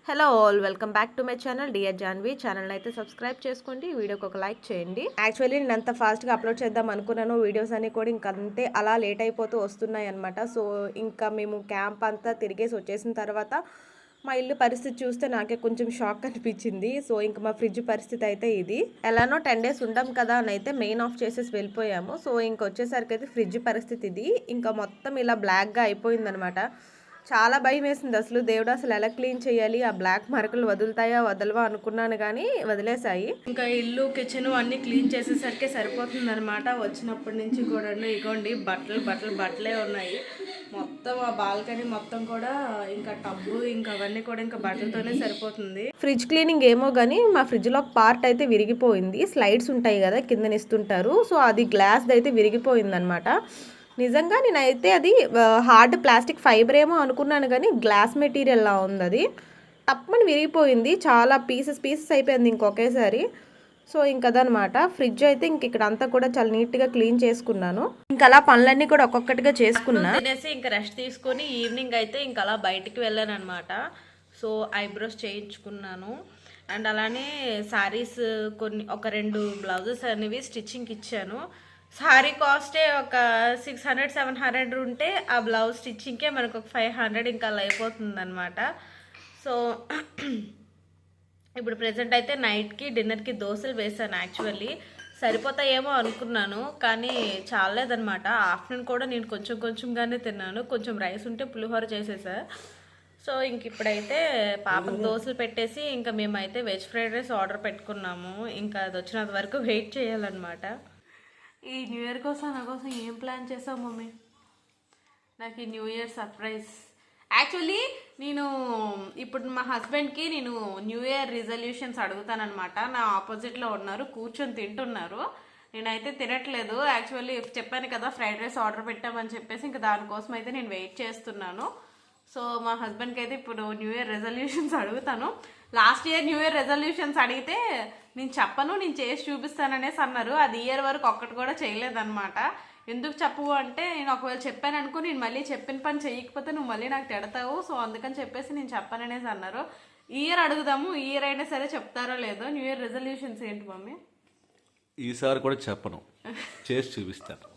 Hello all, welcome back to my channel dear Janvi. Channel అయితే subscribe చేసుకోండి, వీడియోకి ఒక లైక్ చేయండి. యాక్చువల్లీ నేను అంత ఫాస్ట్గా అప్లోడ్ చేద్దాం అనుకున్నాను, వీడియోస్ అన్ని కూడా ఇంకా అంతే అలా లేట్ అయిపోతూ వస్తున్నాయి అనమాట. సో ఇంకా మేము క్యాంప్ అంతా తిరిగేసి వచ్చేసిన తర్వాత మా ఇల్లు పరిస్థితి చూస్తే నాకే కొంచెం షాక్ అనిపించింది. సో ఇంకా మా ఫ్రిడ్జ్ పరిస్థితి అయితే ఇది. ఎలానో 10 days ఉంటాం కదా అని అయితే మెయిన్ ఆఫ్ చేసేసి వెళ్ళిపోయాము. సో ఇంకా వచ్చేసరికి అయితే ఫ్రిడ్జ్ పరిస్థితి ఇది. ఇంకా మొత్తం ఇలా బ్లాక్గా అయిపోయిందనమాట. చాలా భయం వేసింది అసలు. దేవుడు అసలు ఎలా క్లీన్ చేయాలి, ఆ బ్లాక్ మార్కులు వదులుతాయా వదలవా అనుకున్నాను కానీ వదిలేసాయి. ఇంకా ఇల్లు కిచెన్ అన్ని క్లీన్ చేసేసరికి సరిపోతుంది అనమాట. వచ్చినప్పటి నుంచి కూడా ఇగోండి బట్టలే ఉన్నాయి. మొత్తం ఆ బాల్కనీ మొత్తం కూడా ఇంకా టబ్బు ఇంకా అవన్నీ కూడా ఇంకా బట్టలతోనే సరిపోతుంది. ఫ్రిడ్జ్ క్లీనింగ్ ఏమో కానీ మా ఫ్రిడ్జ్ లో పార్ట్ అయితే విరిగిపోయింది. స్లైడ్స్ ఉంటాయి కదా కింద ఇస్తుంటారు, సో అది గ్లాస్ అయితే విరిగిపోయింది అనమాట. నిజంగా నేనైతే అది హార్డ్ ప్లాస్టిక్ ఫైబర్ ఏమో అనుకున్నాను కానీ గ్లాస్ మెటీరియల్లా ఉంది. అది తప్పని విరిగిపోయింది, చాలా పీసెస్ అయిపోయింది ఇంకొకేసారి. సో ఇంకదనమాట ఫ్రిడ్జ్ అయితే ఇక్కడ అంతా కూడా చాలా నీట్గా క్లీన్ చేసుకున్నాను. ఇంకా అలా పనులన్నీ కూడా ఒక్కొక్కటిగా చేసుకున్నా. తినేసి ఇంకా రెస్ట్ తీసుకొని ఈవినింగ్ అయితే ఇంకా అలా బయటికి వెళ్ళాను అనమాట. సో ఐబ్రోస్ చేయించుకున్నాను అండ్ అలానే శారీస్ ఒక 2 బ్లౌజెస్ అనేవి స్టిచ్చింగ్కి ఇచ్చాను. సారీ కాస్టే ఒక 600-700 ఉంటే ఆ బ్లౌజ్ స్టిచ్చింగ్కే మనకు ఒక 500 ఇంకా అలా అయిపోతుంది అనమాట. సో ఇప్పుడు ప్రెజెంట్ అయితే నైట్కి డిన్నర్కి దోశలు వేసాను. యాక్చువల్లీ సరిపోతాయేమో అనుకున్నాను కానీ చాలేదనమాట. ఆఫ్టర్నూన్ కూడా నేను కొంచెంగానే తిన్నాను. కొంచెం రైస్ ఉంటే పులిహోర చేసేసా. సో ఇంక ఇప్పుడైతే పాపకు దోశలు పెట్టేసి ఇంకా మేమైతే వెజ్ ఫ్రైడ్ రైస్ ఆర్డర్ పెట్టుకున్నాము. ఇంకా అది వచ్చినంత వరకు వెయిట్ చేయాలన్నమాట. ఈ న్యూ ఇయర్ కోసం నా కోసం ఏం ప్లాన్ చేసావు మమ్మీ? నాకు ఈ న్యూ ఇయర్ సర్ప్రైజ్. యాక్చువల్లీ నేను ఇప్పుడు మా హస్బెండ్కి నేను న్యూ ఇయర్ రిజల్యూషన్స్ అడుగుతానమాట. నా ఆపోజిట్లో ఉన్నారు, కూర్చొని తింటున్నారు. నేనైతే తినట్లేదు. యాక్చువల్లీ చెప్పాను కదా ఫ్రైడ్ రైస్ ఆర్డర్ పెట్టామని చెప్పేసి ఇంకా దానికోసం అయితే నేను వెయిట్ చేస్తున్నాను. సో మా హస్బెండ్కి అయితే ఇప్పుడు న్యూ ఇయర్ రెజల్యూషన్స్ అడుగుతాను. Last year new year resolutions అడిగితే నేను చెప్పను, నేను చేసి చూపిస్తాననేసి అన్నారు. అది ఇయర్ వరకు ఒక్కటి కూడా చేయలేదన్నమాట. ఎందుకు చెప్పవు అంటే నేను ఒకవేళ చెప్పాను అనుకో, నేను మళ్ళీ చెప్పిన పని చేయకపోతే నువ్వు మళ్ళీ నాకు తిడతావు. సో అందుకని చెప్పేసి నేను చెప్పననేసి అన్నారు. ఈ ఇయర్ అడుగుదాము, ఈ ఇయర్ అయినా సరే చెప్తారో లేదో. న్యూ ఇయర్ రెజల్యూషన్స్ ఏంటి మమ్మీ? ఈసారి కూడా చెప్పను, చేసి చూపిస్తాను.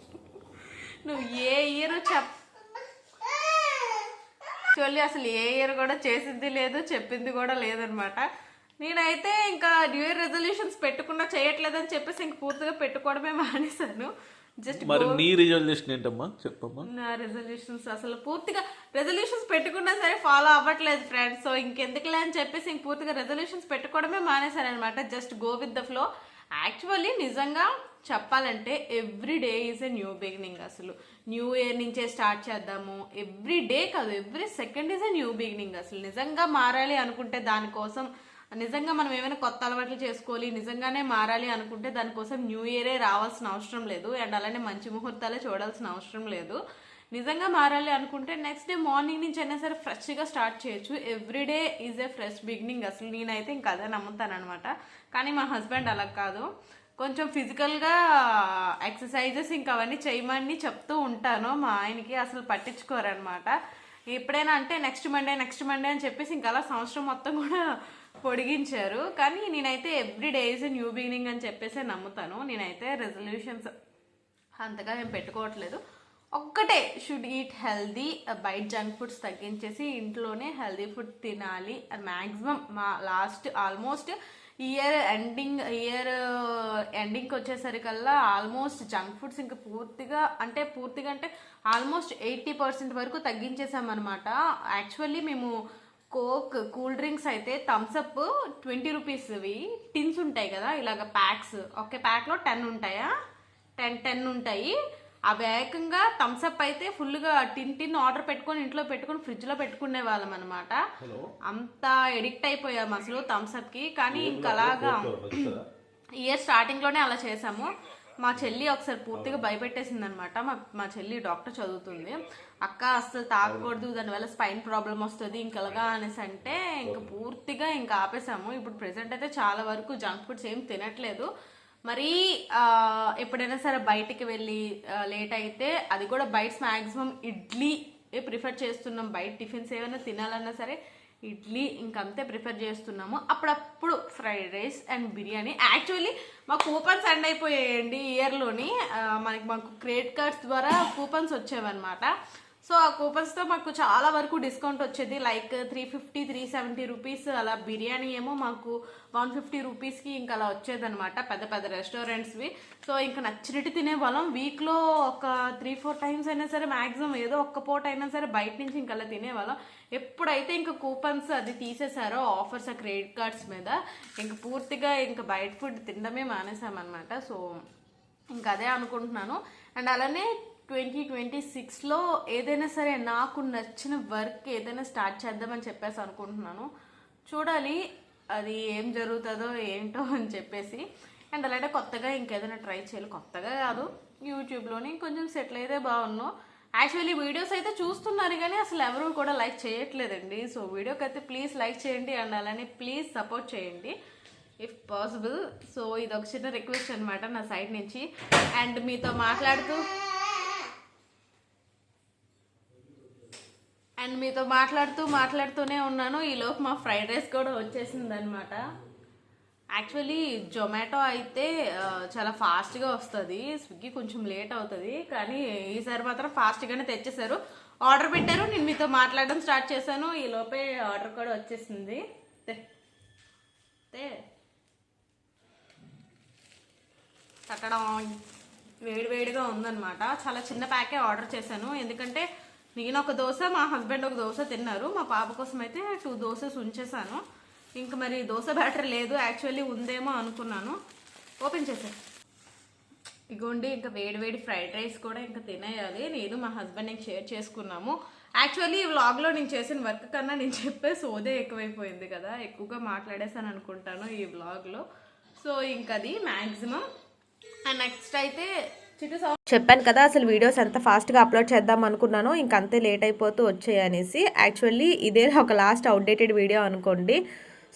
నువ్వు ఏ ఇయర్ యాక్చువల్లీ అసలు ఏ ఇయర్ కూడా చేసింది లేదు, చెప్పింది కూడా లేదనమాట. నేనైతే ఇంకా న్యూ ఇయర్ రెజల్యూషన్స్ పెట్టుకున్నా చేయట్లేదని చెప్పేసి ఇంక పూర్తిగా పెట్టుకోవడమే మానేశాను. జస్ట్ మరి నీ రిజల్యూషన్ ఏంటమ్మా చెప్పమ్మా? నా రెజల్యూషన్స్ అసలు పూర్తిగా రెజల్యూషన్స్ పెట్టుకున్నా సరే ఫాలో అవ్వట్లేదు ఫ్రెండ్స్. సో ఇంకెందుకులే అని చెప్పేసి ఇంక పూర్తిగా రెజల్యూషన్స్ పెట్టుకోవడమే మానేశాను అనమాట. Just go with the flow. Actually నిజంగా చెప్పాలంటే every day is a new beginning. అసలు న్యూ ఇయర్ నుంచే స్టార్ట్ చేద్దాము. ఎవ్రీ డే కాదు, every second is a new beginning. అసలు నిజంగా మారాలి అనుకుంటే దానికోసం, నిజంగా మనం ఏమైనా కొత్త అలవాట్లు చేసుకోవాలి, నిజంగానే మారాలి అనుకుంటే దానికోసం న్యూ ఇయరే రావాల్సిన అవసరం లేదు. అండ్ అలానే మంచి ముహూర్తాలే చూడాల్సిన అవసరం లేదు. నిజంగా మారాలి అనుకుంటే నెక్స్ట్ డే మార్నింగ్ నుంచి అయినా సరే ఫ్రెష్గా స్టార్ట్ చేయొచ్చు. Everyday is a fresh beginning. అసలు నేనైతే ఇంకా అదే నమ్ముతాను అనమాట. కానీ మా హస్బెండ్ అలా కాదు, కొంచెం ఫిజికల్గా ఎక్సర్సైజెస్ ఇంకా అవన్నీ చేయమని చెప్తూ ఉంటాను. మా ఆయనకి అసలు పట్టించుకోరనమాట. ఎప్పుడైనా అంటే నెక్స్ట్ మండే అని చెప్పేసి ఇంకా అలా సంవత్సరం మొత్తం కూడా పొడిగించారు. కానీ నేనైతే every day is new beginning అని చెప్పేసి నమ్ముతాను. నేనైతే రెజల్యూషన్స్ అంతగా ఏం పెట్టుకోవట్లేదు. ఒక్కటే, షుడ్ ఈట్ హెల్దీ, బయట జంక్ ఫుడ్స్ తగ్గించేసి ఇంట్లోనే హెల్దీ ఫుడ్ తినాలి. మ్యాక్సిమం మా లాస్ట్ ఆల్మోస్ట్ ఇయర్ ఎండింగ్కి వచ్చేసరికల్లా ఆల్మోస్ట్ జంక్ ఫుడ్స్ ఇంకా పూర్తిగా అంటే ఆల్మోస్ట్ 80% వరకు తగ్గించేసామన్నమాట. యాక్చువల్లీ మేము కూల్ డ్రింక్స్ అయితే థమ్స్అప్ 20 రూపీస్వి టిన్స్ ఉంటాయి కదా, ఇలాగ ప్యాక్స్. ఒకే ప్యాక్లో 10 ఉంటాయా, 10 ఉంటాయి. అవి ఏకంగా థమ్స్అప్ అయితే ఫుల్గా టిన్ ఆర్డర్ పెట్టుకొని ఇంట్లో పెట్టుకొని ఫ్రిడ్జ్లో పెట్టుకునే వాళ్ళం అనమాట. అంత ఎడిక్ట్ అయిపోయాము అసలు థమ్స్అప్కి. కానీ ఇంకా అలాగా ఇయర్ స్టార్టింగ్లోనే అలా చేసాము. మా చెల్లి ఒకసారి పూర్తిగా భయపెట్టేసింది అనమాట. మా చెల్లి డాక్టర్ చదువుతుంది. అక్క అసలు తాగకూడదు, దానివల్ల స్పైన్ ప్రాబ్లం వస్తుంది ఇంకలాగా అనేసి అంటే ఇంకా పూర్తిగా ఇంకా ఆపేసాము. ఇప్పుడు ప్రెసెంట్ అయితే చాలా వరకు జంక్ ఫుడ్స్ ఏం తినట్లేదు. మరీ ఎప్పుడైనా సరే బయటికి వెళ్ళి లేట్ అయితే అది కూడా బయట మ్యాక్సిమం ఇడ్లీ ప్రిఫర్ చేస్తున్నాం. బయట టిఫిన్స్ ఏమైనా తినాలన్నా సరే ఇడ్లీ ఇంకంతే ప్రిఫర్ చేస్తున్నాము. అప్పుడప్పుడు fried rice and biryani. Actually మా కూపన్స్ ఎండ్ అయిపోయాయండి ఇయర్లోని. మాకు క్రెడిట్ కార్డ్స్ ద్వారా కూపన్స్ వచ్చేవన్నమాట. సో ఆ కూపన్స్తో మాకు చాలా వరకు డిస్కౌంట్ వచ్చేది. లైక్ 350 370 రూపీస్ అలా. బిర్యానీ ఏమో మాకు 150 రూపీస్కి ఇంకా అలా వచ్చేదనమాట, పెద్ద పెద్ద రెస్టారెంట్స్వి. సో ఇంకా నచ్చినట్టు తినేవాళ్ళం. వీక్లో ఒక 3-4 టైమ్స్ అయినా సరే, మ్యాక్సిమం ఏదో ఒక్క పూట అయినా సరే బయట నుంచి ఇంకా అలా తినేవాళ్ళం. ఎప్పుడైతే ఇంకా కూపన్స్ అది తీసేసారో ఆఫర్స్ ఆ క్రెడిట్ కార్డ్స్ మీద, ఇంకా పూర్తిగా ఇంకా బయట ఫుడ్ తినడమే మానేసామన్నమాట. సో ఇంకా అదే అనుకుంటున్నాను. అండ్ అలానే 2026లో ఏదైనా సరే నాకు నచ్చిన వర్క్ ఏదైనా స్టార్ట్ చేద్దామని చెప్పేసి అనుకుంటున్నాను. చూడాలి అది ఏం జరుగుతుందో ఏంటో అని చెప్పేసి. అండ్ అలాగే కొత్తగా ఇంకేదైనా ట్రై చేయాలి. కొత్తగా కాదు, యూట్యూబ్లోని కొంచెం సెటిల్ అయితే బాగున్నాను. యాక్చువల్లీ వీడియోస్ అయితే చూస్తున్నారు కానీ అసలు ఎవరు కూడా లైక్ చేయట్లేదండి. సో వీడియోకి అయితే ప్లీజ్ లైక్ చేయండి అండ్ అలానే ప్లీజ్ సపోర్ట్ చేయండి ఇఫ్ పాసిబుల్. సో ఇది ఒక చిన్న రిక్వెస్ట్ అనమాట నా సైడ్ నుంచి. అండ్ మీతో మాట్లాడుతూనే ఉన్నాను. ఈలోపు మా ఫ్రైడ్ రైస్ కూడా వచ్చేసింది అనమాట. యాక్చువల్లీ జొమాటో అయితే చాలా ఫాస్ట్గా వస్తుంది, స్విగ్గీ కొంచెం లేట్ అవుతుంది. కానీ ఈసారి మాత్రం ఫాస్ట్గానే తెచ్చేసారు. ఆర్డర్ పెట్టారు, నేను మీతో మాట్లాడడం స్టార్ట్ చేశాను. ఈలోపే ఆర్డర్ కూడా వచ్చేసింది. తట్టడం వేడివేడిగా ఉందన్నమాట. చాలా చిన్న ప్యాకే ఆర్డర్ చేశాను, ఎందుకంటే నేను ఒక దోశ, మా హస్బెండ్ ఒక దోశ తిన్నారు. మా పాప కోసం అయితే 2 దోసెస్ ఉంచేసాను. ఇంక మరి దోశ బ్యాటర్ లేదు, యాక్చువల్లీ ఉందేమో అనుకున్నాను. ఓపెన్ చేశాను. ఇగోండి, ఇంకా వేడి ఫ్రైడ్ రైస్ కూడా ఇంకా తినేయాలి. నేను మా హస్బెండ్ ఇంక షేర్ చేసుకున్నాము. యాక్చువల్లీ ఈ వ్లాగ్లో నేను చేసిన వర్క్ కన్నా నేను చెప్పే సోదే ఎక్కువైపోయింది కదా, ఎక్కువగా మాట్లాడేసాను అనుకుంటాను ఈ వ్లాగ్లో. సో ఇంకది మ్యాక్సిమం. అండ్ నెక్స్ట్ అయితే చెప్పాను కదా అసలు వీడియోస్ ఎంత ఫాస్ట్గా అప్లోడ్ చేద్దాం అనుకున్నాను, ఇంకంతే లేట్ అయిపోతూ వచ్చాయి అనేసి. యాక్చువల్లీ ఇదే ఒక లాస్ట్ అవుట్డేటెడ్ వీడియో అనుకోండి.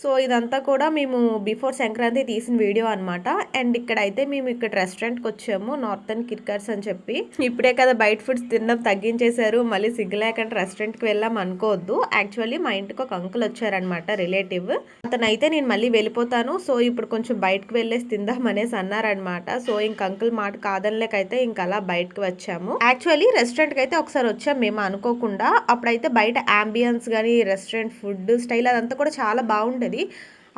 సో ఇదంతా కూడా మేము బిఫోర్ సంక్రాంతి తీసిన వీడియో అనమాట. అండ్ ఇక్కడైతే మేము ఇక్కడ రెస్టారెంట్కి వచ్చాము, నార్థన్ కిర్కర్స్ అని చెప్పి. ఇప్పుడే కదా బయట ఫుడ్స్ తినడం తగ్గించేశారు, మళ్ళీ సిగ్గులేకుండా రెస్టారెంట్కి వెళ్ళాం అనుకోవద్దు. యాక్చువల్లీ మా ఇంటికి ఒక అంకుల్ వచ్చారనమాట, రిలేటివ్. అతనైతే నేను మళ్ళీ వెళ్ళిపోతాను, సో ఇప్పుడు కొంచెం బయటకు వెళ్ళేసి తిందాం అనేసి అన్నారనమాట. సో ఇంక అంకుల్ మాట కాదనిలేకైతే ఇంకా అలా బయటకు వచ్చాము. యాక్చువల్లీ రెస్టారెంట్కి అయితే ఒకసారి వచ్చాం మేము అనుకోకుండా. అప్పుడైతే బయట అంబియన్స్ కానీ రెస్టారెంట్ ఫుడ్ స్టైల్ అదంతా కూడా చాలా బాగుండేది.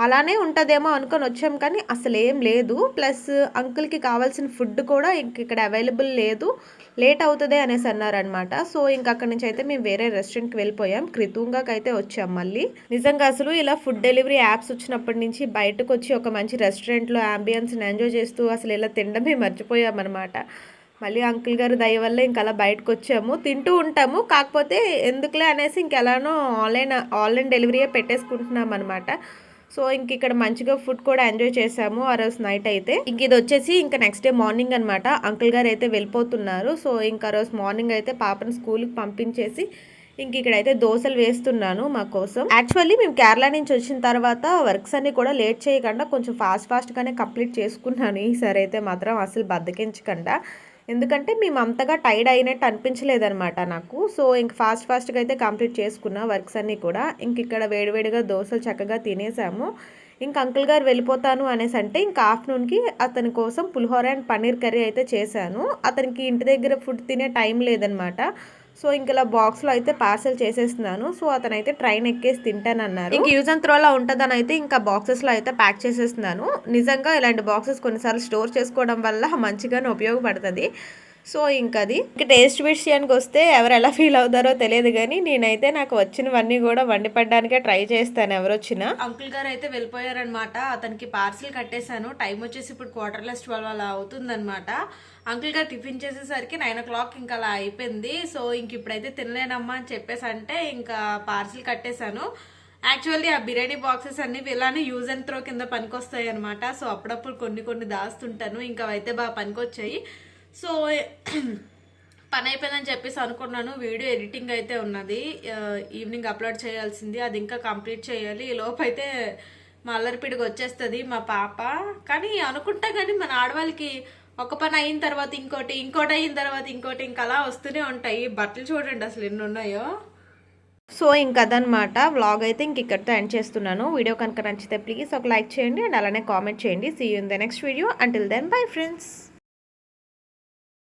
అలానే ఉంటుందేమో అనుకొని వచ్చాం, కానీ అసలు ఏం లేదు. ప్లస్ అంకుల్కి కావాల్సిన ఫుడ్ కూడా ఇక్కడ అవైలబుల్ లేదు, లేట్ అవుతుంది అనేసి అన్నారనమాట. సో ఇంక అక్కడి నుంచి అయితే మేము వేరే రెస్టారెంట్కి వెళ్ళిపోయాం, క్రితుంగాకి అయితే వచ్చాం మళ్ళీ. నిజంగా అసలు ఇలా ఫుడ్ డెలివరీ యాప్స్ వచ్చినప్పటి నుంచి బయటకు వచ్చి ఒక మంచి రెస్టారెంట్లో అంబియన్స్ని ఎంజాయ్ చేస్తూ అసలు ఇలా తినడమే మర్చిపోయామన్నమాట. మళ్ళీ అంకుల్ గారు దయ వల్ల ఇంక అలా బయటకు వచ్చాము, తింటూ ఉంటాము. కాకపోతే ఎందుకులే అనేసి ఇంకెలానో ఆన్లైన్ డెలివరీయే పెట్టేసుకుంటున్నాం అనమాట. సో ఇంక ఇక్కడ మంచిగా ఫుడ్ కూడా ఎంజాయ్ చేసాము ఆ రోజు నైట్ అయితే. ఇంక ఇది వచ్చేసి ఇంకా నెక్స్ట్ డే మార్నింగ్ అనమాట. అంకుల్ గారు అయితే వెళ్ళిపోతున్నారు. సో ఇంకా ఆ రోజు మార్నింగ్ అయితే పాపను స్కూల్కి పంపించేసి ఇంక ఇక్కడైతే దోశలు వేస్తున్నాను మా కోసం. యాక్చువల్లీ మేము కేరళ నుంచి వచ్చిన తర్వాత వర్క్స్ అన్ని కూడా లేట్ చేయకుండా కొంచెం ఫాస్ట్గానే కంప్లీట్ చేసుకున్నాను. ఈసారి అయితే మాత్రం అసలు బద్దకించకుండా, ఎందుకంటే మేము అంతగా టైర్డ్ అయినట్టు అనిపించలేదనమాట నాకు. సో ఇంక ఫాస్ట్గా అయితే కంప్లీట్ చేసుకున్నా వర్క్స్ అన్నీ కూడా. ఇంక ఇక్కడ వేడివేడిగా దోశలు చక్కగా తినేసాము. ఇంక అంకుల్ గారు వెళ్ళిపోతాను అనేసి అంటే ఇంకా ఆఫ్టర్నూన్కి అతని కోసం పులిహోర అండ్ పన్నీర్ కర్రీ అయితే చేశాను. అతనికి ఇంటి దగ్గర ఫుడ్ తినే టైం లేదనమాట. సో ఇంక ఇలా బాక్స్లో అయితే పార్సల్ చేసేస్తున్నాను. సో అతనైతే ట్రైన్ ఎక్కేసి తింటానన్నారు. ఇంక యూజ్ అండ్ త్రోలా ఉంటుందని అయితే ఇంకా బాక్సెస్లో అయితే ప్యాక్ చేసేస్తున్నాను. నిజంగా ఇలాంటి బాక్సెస్ కొన్నిసార్లు స్టోర్ చేసుకోవడం వల్ల మంచిగానే ఉపయోగపడుతుంది. సో ఇంకది ఇంక టేస్ట్ విషయానికి వస్తే ఎవరు ఎలా ఫీల్ అవుతారో తెలియదు, కానీ నేనైతే నాకు వచ్చినవన్నీ కూడా వండిపడడానికే ట్రై చేస్తాను ఎవరు వచ్చినా. అంకుల్ గారు అయితే వెళ్ళిపోయారనమాట, అతనికి పార్సిల్ కట్టేశాను. టైం వచ్చేసి ఇప్పుడు 12:15 అలా అవుతుందనమాట. అంకుల్ గారు టిఫిన్ చేసేసరికి 9 o'clock ఇంకా అలా అయిపోయింది. సో ఇంక ఇప్పుడైతే తినలేనమ్మా అని చెప్పేసి అంటే ఇంకా పార్సిల్ కట్టేశాను. యాక్చువల్లీ ఆ బిర్యానీ బాక్సెస్ అన్ని ఇలానే యూజ్ అండ్ త్రో కింద పనికొస్తాయి అనమాట. సో అప్పుడప్పుడు కొన్ని దాస్తుంటాను, ఇంకా అయితే బాగా పనికొచ్చాయి. సో పని అయిపోయిందని చెప్పేసి అనుకున్నాను. వీడియో ఎడిటింగ్ అయితే ఉన్నది, ఈవినింగ్ అప్లోడ్ చేయాల్సింది, అది ఇంకా కంప్లీట్ చేయాలి. ఈ లోపు అయితే మా అల్లరిపిడికి వచ్చేస్తుంది మా పాప. కానీ అనుకుంటా కానీ మన ఆడవాళ్ళకి ఒక పని అయిన తర్వాత ఇంకోటి అయిన తర్వాత ఇంకోటి ఇంకా అలా వస్తూనే ఉంటాయి. బట్టలు చూడండి అసలు ఎన్ని ఉన్నాయో. సో ఇంక అదనమాట వ్లాగ్ అయితే ఇంక ఇక్కడితో ఎండ్ చేస్తున్నాను. వీడియో కనుక నచ్చితే ప్లీజ్ ఒక లైక్ చేయండి అండ్ అలానే కామెంట్ చేయండి. See you in the next video. Until then bye friends.